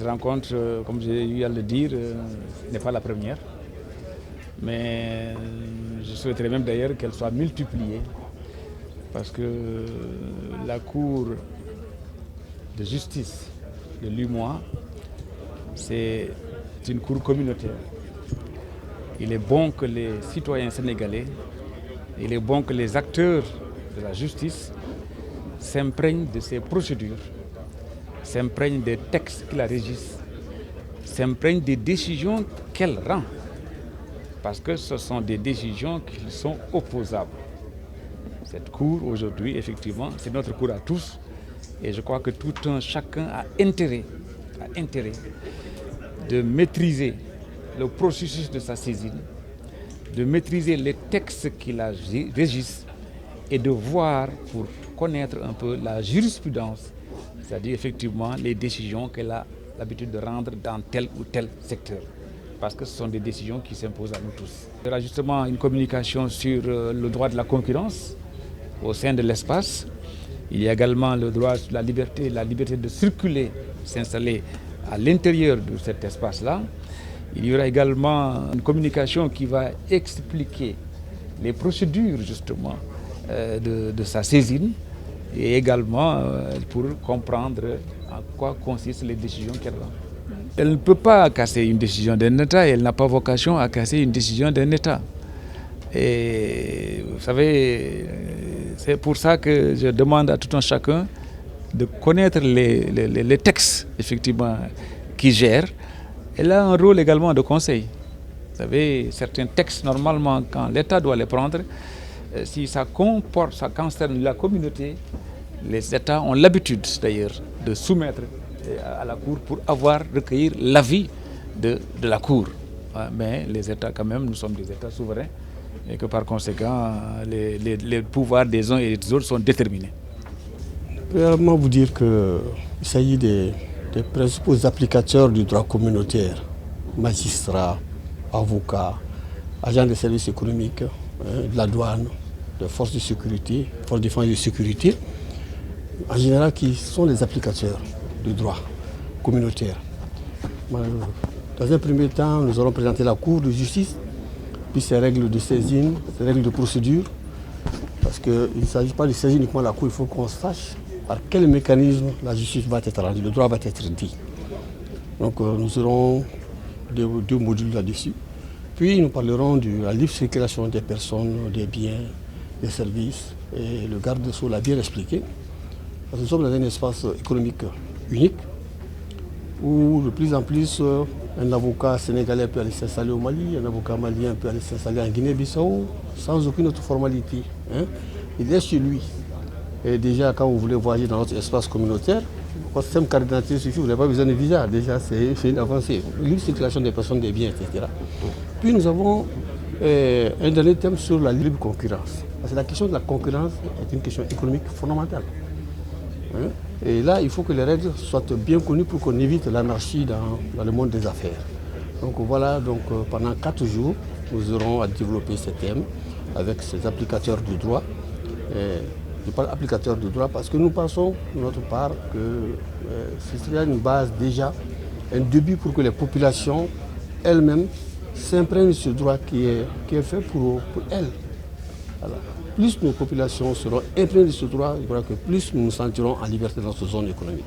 Cette rencontre, comme j'ai eu à le dire, n'est pas la première. Mais je souhaiterais même d'ailleurs qu'elle soit multipliée. Parce que la Cour de justice de l'UMOA, c'est une cour communautaire. Il est bon que les citoyens sénégalais, il est bon que les acteurs de la justice s'imprègnent de ces procédures, s'imprègnent des textes qui la régissent, s'imprègnent des décisions qu'elle rend. Parce que ce sont des décisions qui sont opposables. Cette cour, aujourd'hui, effectivement, c'est notre cour à tous. Et je crois que tout un chacun a intérêt de maîtriser le processus de sa saisine, de maîtriser les textes qui la régissent et de voir pour connaître un peu la jurisprudence, c'est-à-dire effectivement les décisions qu'elle a l'habitude de rendre dans tel ou tel secteur. Parce que ce sont des décisions qui s'imposent à nous tous. Il y aura justement une communication sur le droit de la concurrence au sein de l'espace. Il y a également le droit sur la liberté de circuler, s'installer à l'intérieur de cet espace-là. Il y aura également une communication qui va expliquer les procédures justement de sa saisine et également pour comprendre en quoi consistent les décisions qu'elle rend. Elle ne peut pas casser une décision d'un État, elle n'a pas vocation à casser une décision d'un État. Et vous savez, c'est pour ça que je demande à tout un chacun de connaître les textes effectivement qui gèrent. Elle a un rôle également de conseil. Vous savez, certains textes, normalement, quand l'État doit les prendre, si ça concerne la communauté, les États ont l'habitude d'ailleurs de soumettre à la Cour pour recueillir l'avis de la Cour. Mais les États, quand même, nous sommes des États souverains et que par conséquent, les pouvoirs des uns et des autres sont déterminés. Premièrement, vous dire qu'il s'agit des principaux applicateurs du droit communautaire, magistrats, avocats, agents de services économiques, de la douane, de forces de sécurité, forces de défense et de sécurité, en général qui sont les applicateurs du droit communautaire. Dans un premier temps, nous allons présenter la Cour de justice, puis ses règles de saisine, ses règles de procédure, parce qu'il ne s'agit pas de saisir uniquement la Cour, il faut qu'on sache par quel mécanisme la justice va être rendue, le droit va être dit. Donc nous aurons deux modules là-dessus. Puis nous parlerons de la libre circulation des personnes, des biens, des services, et le garde des Sceaux l'a bien expliqué. Parce que nous sommes dans un espace économique unique, où de plus en plus un avocat sénégalais peut aller s'installer au Mali, un avocat malien peut aller s'installer en Guinée-Bissau sans aucune autre formalité. Il est chez lui. Et déjà, quand vous voulez voyager dans notre espace communautaire, votre système carte d'identité suffit, vous n'avez pas besoin de visa. Déjà, c'est une avancée. Libre circulation des personnes, des biens, etc. Puis nous avons un dernier thème sur la libre concurrence. Parce que la question de la concurrence est une question économique fondamentale. Et là, il faut que les règles soient bien connues pour qu'on évite l'anarchie dans le monde des affaires. Donc voilà, pendant 4 jours, nous aurons à développer ce thème avec ces applicateurs du droit. Je parle applicateurs du droit parce que nous pensons, de notre part, que ce serait une base déjà, un début pour que les populations elles-mêmes s'imprègnent de ce droit qui est fait pour elles. Voilà. Plus nos populations seront imprégnées de ce droit, je crois que plus nous nous sentirons en liberté dans cette zone économique.